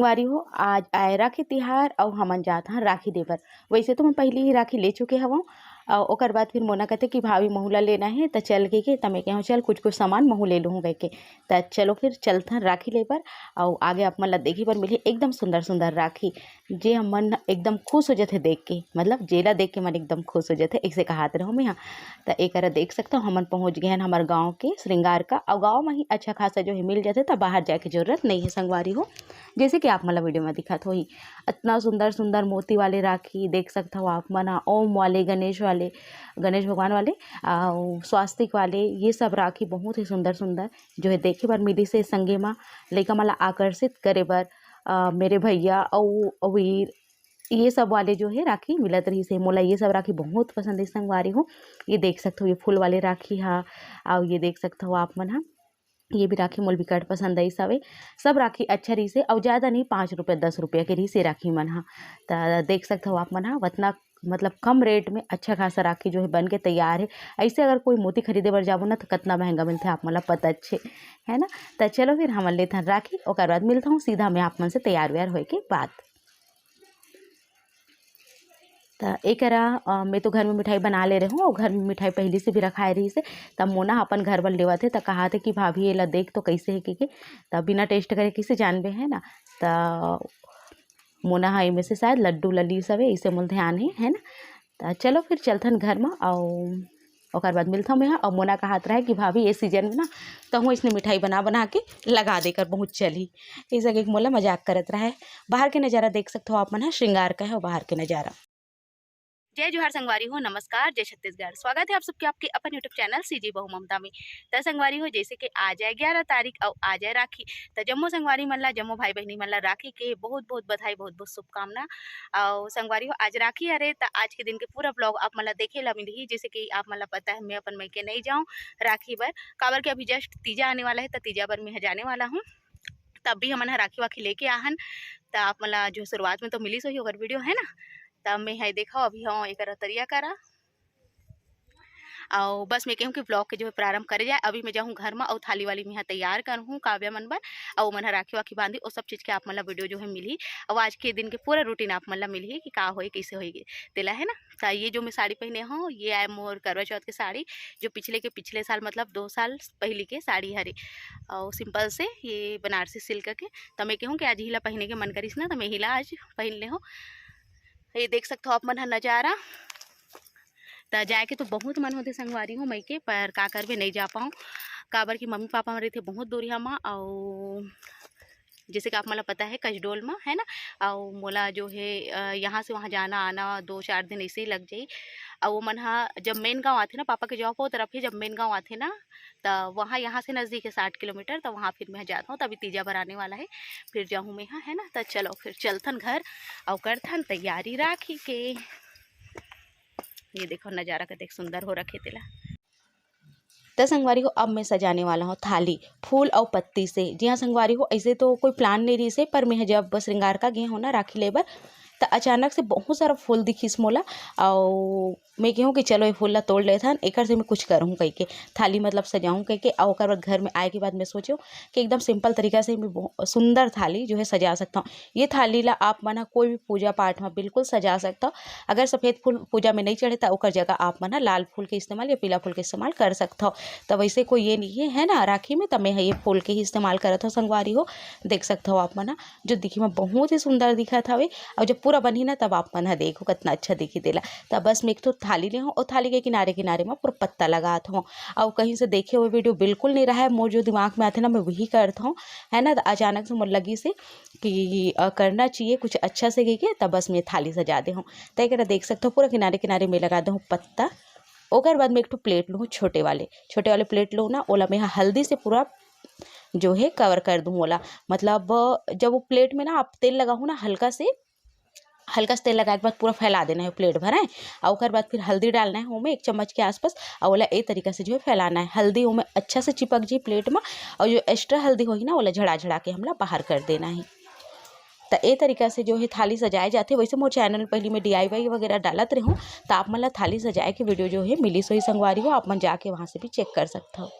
संगवारी हो आज आए राखी तिहार और हमन जात हन राखी देबर। वैसे तो मैं पहले ही राखी ले चुके हवों और ओकर बाद फिर मोना कहते कि भाभी महू ला लेना है तो चल के तमें कहो चल कुछ कुछ सामान महू ले लूँ के तो चलो फिर चलथन राखी लेबर। और आगे आप मन ला देखी बर मिली एकदम सुंदर सुंदर राखी जे हम मन एकदम खुश हो जाते देख के, मतलब जेला देख के मन एकदम खुश हो जाते ऐसे कहात रहो मैं। तो एक देख सकता हूँ हमन पहुँच गए हैं हमारे गाँव के श्रृंगार का, और गाँव में ही अच्छा खासा जो है मिल जाते तो बाहर जाके जरूरत नहीं है संगवारी हो। जैसे कि आप मतलब वीडियो में दिखत हो ही इतना सुंदर सुंदर मोती वाले राखी देख सकते हो आप मना, ओम वाले, गणेश भगवान वाले, स्वास्तिक वाले, ये सब राखी बहुत ही सुंदर सुंदर जो है देखे बर मिली से संगे में लइका मला आकर्षित करे बर मेरे भैया और वीर ये सब वाले जो है राखी मिलत रही से। मोला ये सब राखी बहुत पसंद है संगवारी हो। ये देख सकते हो ये फूल वाले राखी हा, और ये देख सकते हो आप मन हा ये भी राखी मोल बिकट पसंद आई सवे। सब राखी अच्छा रही से और ज़्यादा नहीं 5 रुपये 10 रुपये के रही से राखी मन हा। तो देख सकते हो आप मन हा उतना मतलब कम रेट में अच्छा खासा राखी जो है बन के तैयार है। ऐसे अगर कोई मोती खरीदे बर जाबो ना तो कितना महंगा मिलता है आप मतलब पता अच्छे है ना। तो चलो फिर हम लेते हैं राखी और बाद मिलता हूँ सीधा मैं आप मन से तैयार व्यार होए के बाद। तो एक मैं तो घर में मिठाई बना ले रही हूँ और घर में मिठाई पहले से भी रखाए रही से। तब मोना अपन घर वाल लेवा थे तो कहा थे कि भाभी ये ला देख तो कैसे है कि तब बिना टेस्ट करे किसे जानबे है ना। तो मोना हाँ में से शायद लड्डू लली सब है इसे मोल ध्यान है ना। तो चलो फिर चलथन घर में और बाद मिलता हूँ मैं। और मोना कहात रहा है कि भाभी ये सीजन में ना तो हूँ इसने मिठाई बना बना के लगा देकर बहुत चली इस एक मोला मजाक करत रहा है। बाहर के नज़ारा देख सकते हो आप मन, श्रृंगार का है और बाहर के नज़ारा। जय जोहार संगवारी हो, नमस्कार, जय छत्तीसगढ़। स्वागत है आप सबके आपके अपन यूट्यूब चैनल सीजी बहु ममता में। तो संगवारी हो जैसे कि आ जाए 11 तारीख और आ जाए राखी, तो जम्मो संगवारी मन ला, जम्मो भाई बहनी मन ला राखी के बहुत बहुत बधाई, बहुत बहुत शुभकामना। और संगवारी हो आज राखी हरे तो आज के दिन के पूरा ब्लॉग आप मन ला देखे ला मिली। जैसे कि आप मन ला पता है मैं अपन मैके नहीं जाऊँ राखी बर, काबर के अभी जस्ट तीजा आने वाला है तो तीजा बर मैं जाने वाला हूँ। तब भी हमन राखी वाखी लेके आहन तो आप मन ला जो शुरुआत में तो मिली सो ही अगर वीडियो है ना। तब मैं है देखा अभी हाँ एक तरिया करा और बस मैं कहूँ कि ब्लॉग के जो है प्रारंभ करे जाए। अभी मैं जाऊँ घर में और थाली वाली मैं तैयार करूँ काव्या मन बर और मन राखी वाखी बांधी और सब चीज़ के आप मतलब वीडियो जो है मिली। और आज के दिन के पूरा रूटीन आप मतलब मिली कि का होए कैसे होएगी तेला है ना। तो ये जो मैं साड़ी पहने हूँ ये आए मोर करवा चौथ की साड़ी जो पिछले साल मतलब 2 साल पहले के साड़ी हरे और सिंपल से ये बनारसी सिल्क के। तो मैं कहूँ कि आज हिला पहने के मन करीस ना तो मैं हिला आज पहन ले हूँ। ये देख सकते हो आप मन नज़ारा। तो जाए के तो बहुत मन होते संगवारी हूँ मई के, पर का कर भी नहीं जा पाऊँ काबर की मम्मी पापा मेरे थे बहुत दूरी हम और जैसे कि आप मतलब पता है कचडोल में है ना। और मोला जो है यहाँ से वहाँ जाना आना 2-4 दिन ऐसे ही लग जाई। और वो मन हा जब मेन गांव आते ना पापा के जॉब हो तरफ ही जब मेन गांव आते ना तो वहाँ यहाँ से नज़दीक है 60 किलोमीटर। तो वहाँ फिर मैं जाता हूँ तभी तीजा भर आने वाला है फिर जाऊँ मैं यहाँ है ना। तो चलो फिर चलथन घर और करथन तैयारी राखी के। ये देखो नज़ारा का देख सुंदर हो रखे तेला। तो संगवारी हो अब मैं सजाने वाला हूँ थाली फूल और पत्ती से। जी हाँ संगवारी हो ऐसे तो कोई प्लान नहीं रही से, पर मैं जब श्रृंगार का गए हो ना राखी लेबर तो अचानक से बहुत सारा फूल दिखिस मोला और मैं कहूँ कि चलो ये फूल ला तोड़ लेता एक से मैं कुछ करूँ कह के थाली मतलब सजाऊँ कह के। और बाद घर में आए के बाद मैं सोचूँ कि एकदम सिंपल तरीका से मैं सुंदर थाली जो है सजा सकता हूँ। ये थाली ला आप मना कोई भी पूजा पाठ में बिल्कुल सजा सकता हो। अगर सफ़ेद फूल पूजा में नहीं चढ़े तो ओकर जगह आप मना लाल फूल के इस्तेमाल या पीला फूल के इस्तेमाल कर सकता हो। तो वैसे कोई ये नहीं है ना राखी में, तब मैं ये फूल के ही इस्तेमाल करत हो संगवारी हो। देख सकते हो आप मना जो दिखी में बहुत ही सुंदर दिखत हवे और जब पूरा बनी ना तब आप मन देखो कितना अच्छा दिखी देला। तब बस मैं एक तो थाली ले हूँ और थाली के किनारे किनारे में पूरा पत्ता लगाता हूँ और कहीं से देखे हुए वीडियो बिल्कुल नहीं रहा है मोर जो दिमाग में आते ना मैं वही करता हूँ है ना। तो अचानक से मुझे लगी से कि करना चाहिए कुछ अच्छा से के तब बस मैं थाली सजा दे हूँ। तो एक देख सकते हो पूरा किनारे किनारे में लगा दूँ पत्ता। ओकर बाद में एक प्लेट लूँ छोटे वाले प्लेट लूँ ना ओला में हल्दी से पूरा जो है कवर कर दूँ ओला। मतलब जब वो प्लेट में ना आप तेल लगाओ ना हल्का से तेल लगाए के बाद पूरा फैला देना है प्लेट भर है। और उसके बाद फिर हल्दी डालना है उसमें 1 चम्मच के आसपास और वाला ए तरीका से जो है फैलाना है। हल्दी उसमें अच्छा से चिपक जाए प्लेट में और जो एक्स्ट्रा हल्दी होगी ना वाला झड़ा के हमला बाहर कर देना है। तो ए तरीका से जो है थाली सजाए जाते। वैसे मोर चैनल पहले मैं DIY वगैरह डालत रही हूँ तो आप मन ला थाली सजाए के वीडियो जो है मिली सोई संगवारी हो, आप मन जाके वहाँ से भी चेक कर सकते हो।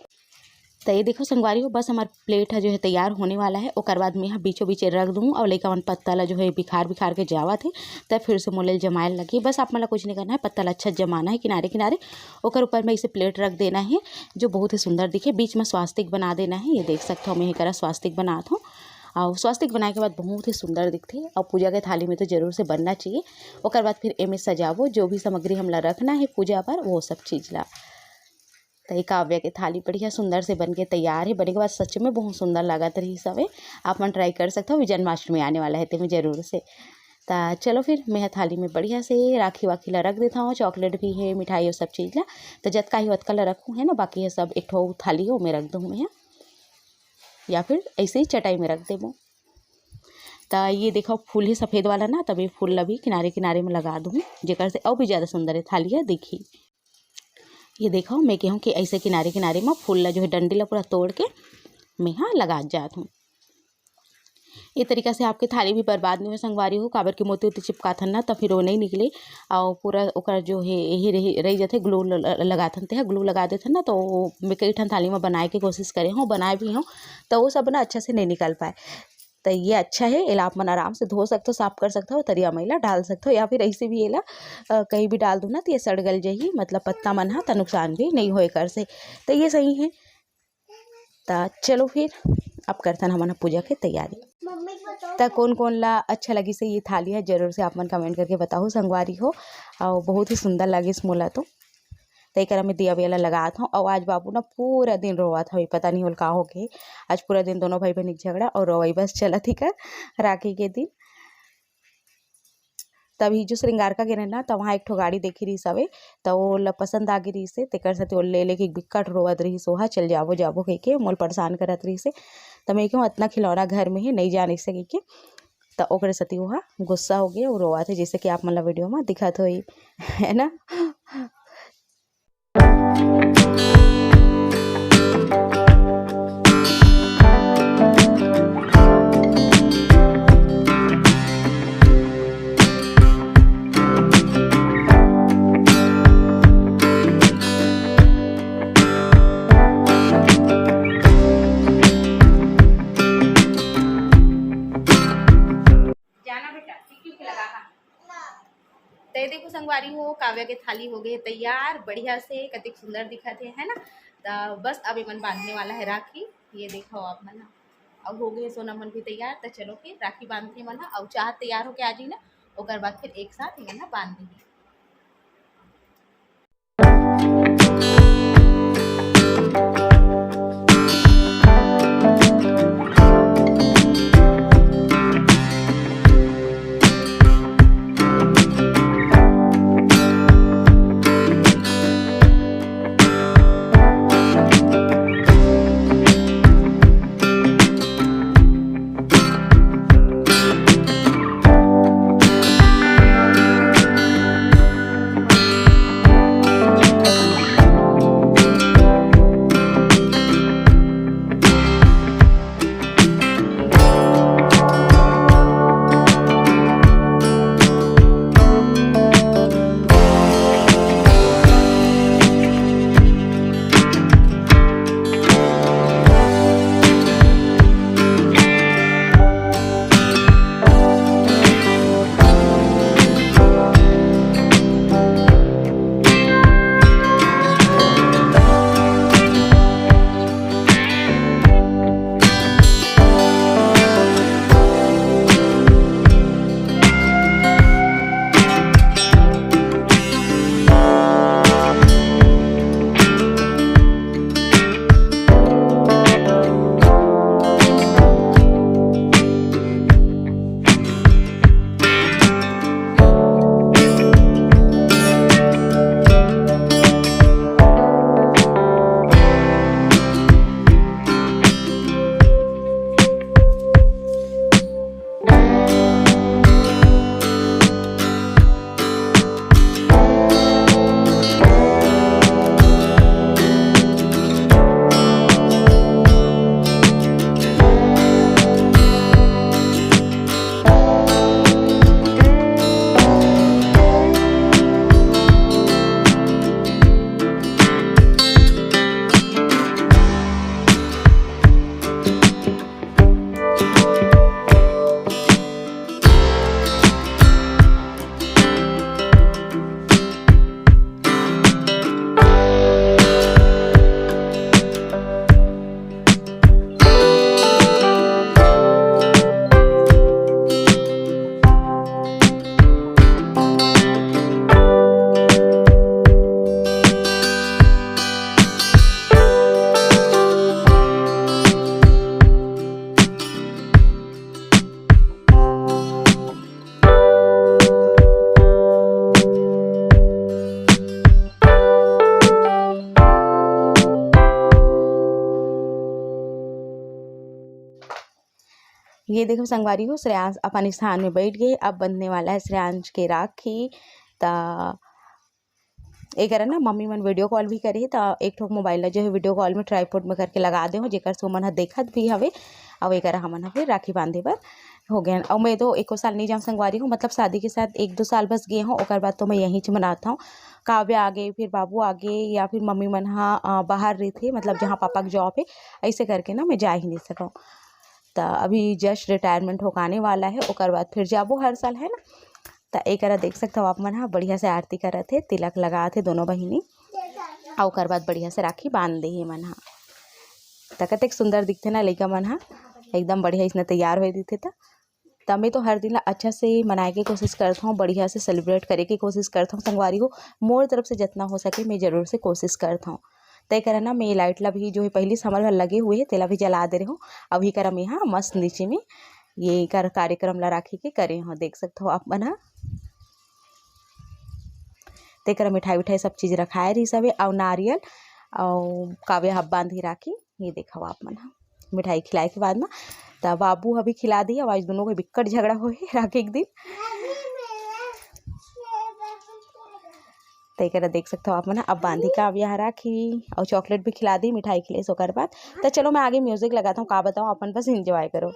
तो ये देखो संगवारी हो, बस हमार प्लेट है जो है तैयार होने वाला है। ओकर बाद में यहाँ बीचों बीच रख दूँ और लइका मन पत्ता ला जो है बिखार बिखार के जावत है, तब फिर से मोलेल जमाए लगी। बस आप मतलब कुछ नहीं करना है, पत्ता ला अच्छा जमाना है किनारे किनारे। ओकर ऊपर में इसे प्लेट रख देना है जो बहुत ही सुंदर दिखे। बीच में स्वास्तिक बना देना है। ये देख सकते हो मैं करा स्वास्तिक बनात हूँ और स्वास्तिक बनाए के बाद बहुत ही सुंदर दिखते हैं। और पूजा के थाली में तो जरूर से बनना चाहिए। ओकर बाद फिर एमे सजावो जो भी सामग्री हमला रखना है पूजा पर वो सब चीज़ ला। तो ये काव्य के थाली बढ़िया सुंदर से बन के तैयार है। बने के बाद सच में बहुत सुंदर लागत रही सब है। आप मन ट्राई कर सकते हो। जन्माष्टमी आने वाला है तो मैं जरूर से। तो चलो फिर मैं थाली में बढ़िया से राखी वाखी ला रख देता हूँ। चॉकलेट भी है, मिठाई और सब चीज़ ला। तो जतका ही वतका ला रखूँ है ना, बाकी ये सब एक ठो थाली हो में रख दूँ मैं, या फिर ऐसे ही चटाई में रख देवो। तो ये देखो फूल ही सफ़ेद वाला ना, तब ये फूल ला भी किनारे किनारे में लगा दूँ जेकर से और भी ज़्यादा सुंदर है थाली है देखी। ये देखो मैं कहूँ कि ऐसे किनारे किनारे में फूल ला जो है डंडी ला पूरा तोड़ के मैं यहाँ लगा जात हूँ। ये तरीका से आपके थाली भी बर्बाद नहीं हो संगवारी हो। काबर के मोती उती चिपकाथन ना तो फिर वो नहीं निकले और पूरा ओकर जो है यही रही जाते। ग्लू लगाथन ते ग्लू लगा देथन ना, तो मैं कई ठन थाली में बनाए के कोशिश करे हूँ, बनाए भी हूँ, तो वो सब ना अच्छा से नहीं निकल पाए। तो ये अच्छा है, एला आप मन आराम से धो सकते हो, साफ कर सकते हो, तरिया मैला डाल सकते हो, या फिर ऐसे भी एला कहीं भी डाल दो ना तो ये सड़ गल जाही। मतलब पत्ता मन हा तो नुकसान भी नहीं होए कर से। तो ये सही है। तो चलो फिर अब करतन हमारा पूजा के तैयारी। तो कौन कौन ला अच्छा लगी से ये थाली है जरूर से आप मन कमेंट करके बताओ संगवारी हो। और बहुत ही सुंदर लगी इस मोला तो एक में दिया वेला लगात हूँ। और आज बाबू ना पूरा दिन रोवत हवे, पता नहीं होल का हो के। आज पूरा दिन दोनों भाई बहन झगड़ा और रोवाई बस चलत ही कर राखी के दिन। तभी जो श्रृंगार का गिरे ना, तो वहाँ एक ठो गाड़ी देखी रही सवे, तो वो ला पसंद आ गई से तेकर से ले लेके बिकट रोवत रही सोहा चल जाबो जाबो कह के मोल परेशान करत रही से। तो मैं क्यों इतना खिलौना घर में है नहीं जाने से के, तो ओकरे सती वहाँ गुस्सा हो गया और रोवत है, जैसे कि आप मतलब वीडियो में दिखत हो है ना। तो देखो संगवारी हो, काव्य के थाली हो गए तैयार बढ़िया से, कतिक सुंदर दिखत है ना। तो बस अब मन बांधने वाला है राखी। ये देखो आप मन अब हो गए सोना मन भी तैयार। तो चलो फिर राखी बांधते मन और चाह तैयार होके आ जाई ना, ओकर बाद फिर एक साथ ही मन बांध दी। ये देखो संगवारी हो श्रेयांश अपन स्थान में बैठ गए। अब बंधने वाला है श्रेयांश के राखी। ता एक ना मम्मी मन वीडियो कॉल भी करे तो एक ठोक मोबाइल जो है वीडियो कॉल में ट्राईपोड में करके लगा दे हो, जेकर से मन देखत भी हवे। और एक हमन फिर राखी बांधे बर हो गए। और मैं तो एको साल नहीं जाऊँ संगवारी हूँ, मतलब शादी के साथ 1-2 साल बस गए हूँ। ओकर बाद तो मैं यहीं च मनाता हूँ। काव्य आगे, फिर बाबू आगे, या फिर मम्मी मन बाहर रही थे, मतलब जहाँ पापा का जॉब है, ऐसे करके ना मैं जा ही नहीं सकूँ। तो अभी जस्ट रिटायरमेंट होने वाला है, ओकर बाद फिर जाबो हर साल, है ना। तो एक देख सकते हो आप मन हाँ बढ़िया से आरती करे थे, तिलक लगा थे दोनों बहिनी। और ओकर बाद बढ़िया से राखी बांध दे मन हाँ। तो कतेक सुंदर दिखते ना लइका मन हाँ, एकदम बढ़िया इसने तैयार हो दिखे। तो मैं तो हर दिन अच्छा से मनाए के कोशिश करता हूँ, बढ़िया से सेलिब्रेट करे की कोशिश करता हूँ संगवारी हो। मोर तरफ से जितना हो सके मैं ज़रूर से कोशिश करता हूँ। तय करा ना मैं लाइट ला भी जो है पहली समर भर लगे हुए है तेला भी जला दे रहे हो। अभी करा मैं यहाँ मस्त नीचे में ये कर कार्यक्रम ला राखी के करे हो, देख सकते हो आप मन हाँ। तेकरा मिठाई विठाई सब चीज़ रखाए रही सब, और नारियल और काव्य हब बांधी राखी। ये देखो आप मन हाँ मिठाई खिलाए के बाद ना तो बाबू अभी खिला दिया। आज दोनों को बिक्कट झगड़ा हो राखी एक दिन। तो देख सकते हो आप मन अब बांधी काव्य राखी और चॉकलेट भी खिला दी, मिठाई खिलाई सोकर बाद। तो चलो मैं आगे म्यूजिक लगाता हूँ, का बताऊँ अपन बस एंजॉय करो।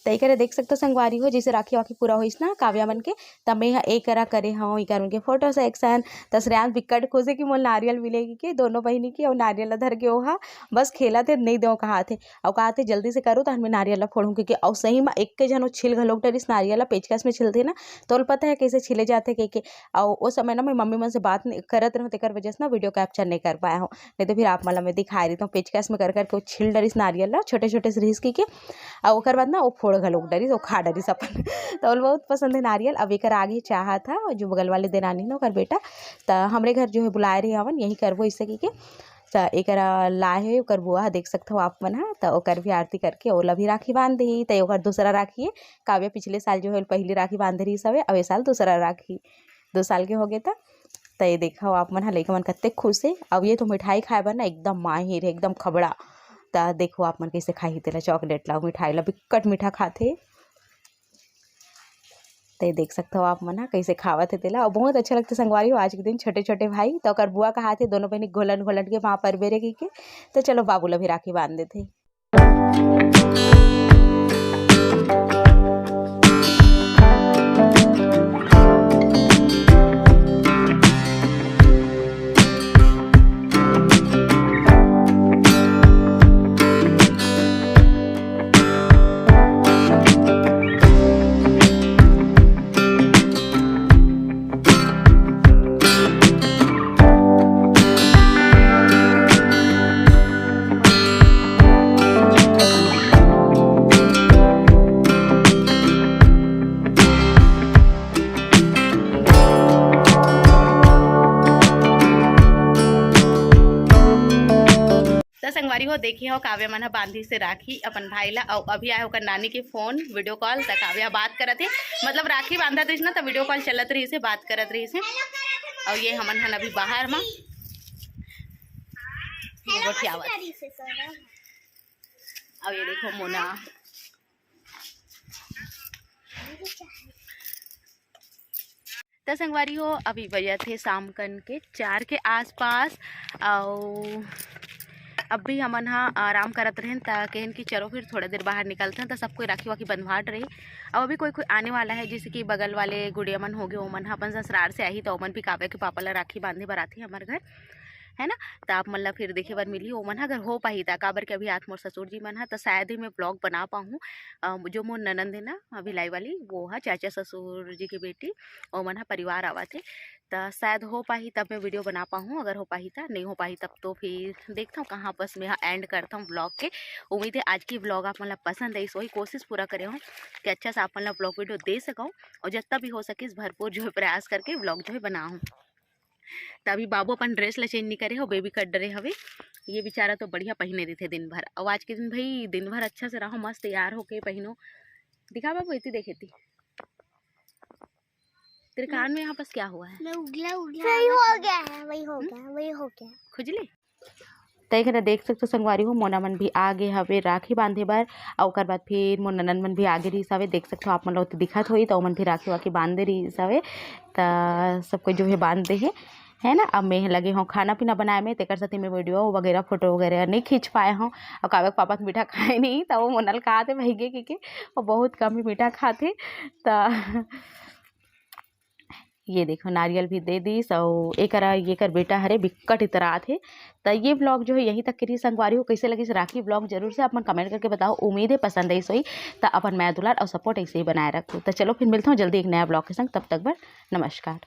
तई करे देख सकते हो संगवारी हो जैसे राखी वाखी पूरा होइस ना काव्या मन के, तब मैं एक करा करे हाँ इकर उनके फोटो सेक्शन तसरियान बिक्कट खोजे कि मोल नारियल मिलेगी के दोनों बहिनी की, और नारियल धर के ओहा बस खेला थे नहीं दो कहा थे और कहा थे जल्दी से करो तो हमें नारियल फोड़ूँ क्योंकि और सही में एक के जन छिल घलोक डरिस नारियल पेचकस में छिलते ना तो पता है कैसे छिले जाते के और उस समय ना मैं मम्मी मन से बात करत रहूँ तेकर वजह से ना वीडियो कैप्चर नहीं कर पाया हूँ, नहीं तो फिर आप मतलब मैं दिखा रही हूँ पेचकस में कर करके छिल डरिस नारियल ला छोटे छोटे से रिस की के और ओकर बाद ना वो फोड़ घलोक डरी तो खा डरी अपन तो बहुत पसंद है नारियल। अब एक आगे चाहा था जो बगल वाले देनानी न ओकर बेटा तो हमरे घर जो है बुलाए रहे हवन यही करबो इसे की तो एक लाए है ओकर बुआ देख सकते हो आप मन हा तो ओकर भी आरती करके ओला भी राखी बांध दी तो ओकर दूसरा राखी है। काव्य पिछले साल जो है पहली राखी बांध रही सवे अब ए साल दूसरा राखी 2 साल के हो गए तो ये देखा आप मन हा लइका मन कत्ते खुश है। अब ये तो मिठाई खाए बर ना एकदम माहिर है एकदम खबड़ा तो देखो आप मन कैसे खाही तेला चॉकलेट ला मिठाई ला बिकट मीठा खाते तो ये देख सकते हो आप मन कैसे खावत है तेला और बहुत अच्छा लगता है संगवारी हो। आज के दिन छोटे छोटे भाई तो ओकर बुआ कहा थे दोनों बहनी घोलन घोलन के वहाँ पर बेरे के तो चलो बाबू ला भी राखी बांध देते। संगवारी हो देखी हो काव्य मन बांधी से राखी अपन भाई ला और अभी आए होकर नानी के फोन वीडियो कॉल तक काव्य बात करत है मतलब राखी बांधा रही ना तो वीडियो कॉल चलत रही से बात करत रही से और ये हमन हन अभी बाहर में और ये देखो मोना तो संगवारी हो अभी बजे थे शाम कन के 4 के आसपास और अब भी हमन हा आराम करत रहें कहन कि चलो फिर थोड़ा देर बाहर निकलते हैं तो सब कोई राखी वाखी बंधवाट रही। अब अभी कोई आने वाला है जैसे कि बगल वाले गुड़िया मन हो गए ओमन हा अपन ससुराल से आई तो ओमन भी काव्य के पापा ला राखी बांधे बर आथे हमारे घर है ना तो आप मन ला फिर देखे बर मिली ओमन हा अगर हो पाही था काबर के अभी आठ मोर ससुर जी मन हा तो शायद ही मैं ब्लॉग बना पाऊँ। जो मोर ननंद है ना अभी लाई वाली वो है चाचा ससुर जी की बेटी ओमन हा परिवार आवा थे तो शायद हो पाही तब मैं वीडियो बना पाऊँ। अगर हो पाही था नहीं हो पाही तब तो फिर देखता हूँ कहाँ बस मैं एंड करता हूँ ब्लॉग के। उम्मीद है आज की ब्लॉग आप मतलब पसंद है वही कोशिश पूरा करे हूँ कि अच्छा से आप मतलब ब्लॉग वीडियो दे सकूँ और जितना भी हो सके भरपूर जो है प्रयास करके ब्लॉग जो है बनाऊँ। तो अभी बाबू अपन ड्रेस ला चेंज नहीं करे हो बेबी कट डरे हवे ये बेचारा तो बढ़िया पहने रही थे दिन भर और आज के दिन भाई दिन भर अच्छा से रहो मस्त तैयार होके पहनो दिखा बाबू इतनी देखे थी तेरे कान में यहाँ पास क्या हुआ है? वही हो गया खुजली तय देख सकते हो संगवारी हो मोना मन भी आगे हवे राखी बांधे बर और ओकर बाद फिर मोर ननन मन भी आगे रही हवे देख सकते हो आप मन ला दिखत होई तो मन भी राखी वाखी बांधे रही हवे तो सबको जो है बांध दे है ना। अब मैं लगे हूँ खाना पीना बनाए में तेकर साथ मैं वीडियो वगैरह फोटो वगैरह नहीं खींच पाए हूँ और काव्य पापा तो मीठा खाए नहीं तो वो मोनल खाते भैगे क्योंकि वो बहुत कम ही मीठा खाते तो ये देखो नारियल भी दे दी सो एक कर बेटा हरे बिक्कट इतरा थे। तो ये ब्लॉग जो है यहीं तक करी संगवारी हो कैसे लगी राखी ब्लॉग जरूर से अपन कमेंट करके बताओ। उम्मीद है पसंद है सोई तो अपन मैं दुलार और सपोर्ट ऐसे ही बनाए रखूँ। तो चलो फिर मिलता हूँ जल्दी एक नया ब्लॉग के संग तब तक बर नमस्कार।